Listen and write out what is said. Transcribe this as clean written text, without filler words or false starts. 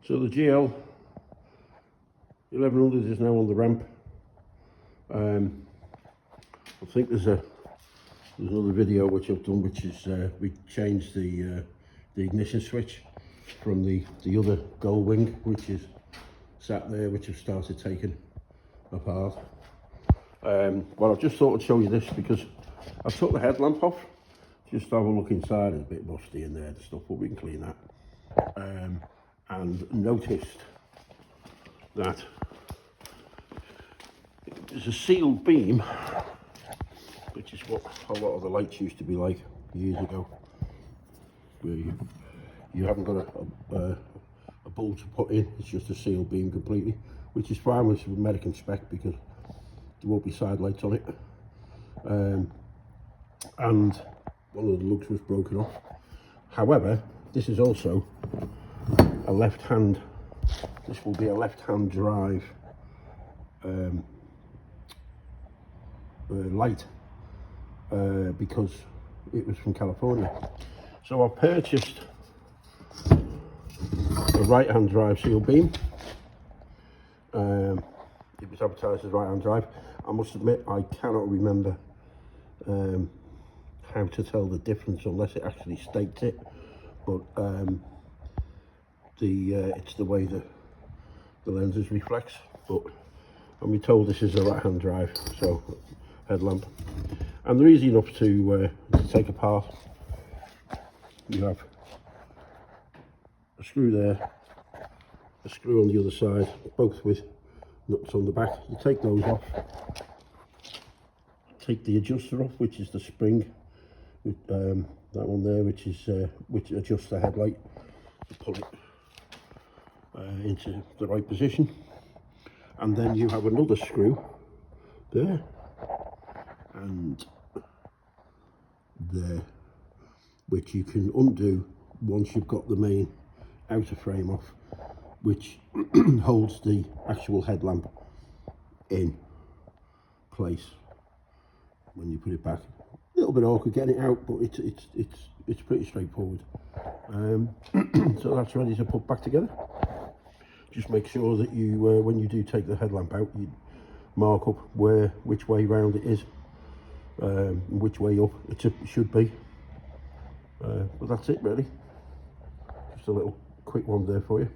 So the GL 1100 is now on the ramp. I think there's another video which I've done, which is we changed the ignition switch from the other gold wing, which is sat there, which I've started taking apart. Well, I've just thought I'd show you this because I've took the headlamp off just to have a look inside. It's a bit musty in there and stuff, but we can clean that. And noticed that there's a sealed beam, which is what a lot of the lights used to be like years ago, where you haven't got a bulb to put in, it's just a sealed beam completely, which is fine with American spec because there won't be side lights on it. And one of the lugs was broken off. However, this is also a left hand, this will be a left hand drive light, because it was from California. So I purchased a right hand drive seal beam. It was advertised as right hand drive. I must admit I cannot remember how to tell the difference unless it actually states it, but it's the way the lenses reflects. But I'm told this is a right hand drive, so headlamp, and they're easy enough to take apart. You have a screw there, a screw on the other side, both with nuts on the back. You take those off, take the adjuster off, which is the spring, with that one there, which adjusts the headlight to pull it into the right position. And then you have another screw there and there, which you can undo once you've got the main outer frame off, which holds the actual headlamp in place when you put it back. A little bit awkward getting it out, but it's pretty straightforward. So that's ready to put back together. Just make sure that you, when you do take the headlamp out, you mark up which way round it is, which way up it should be. But that's it really. Just a little quick one there for you.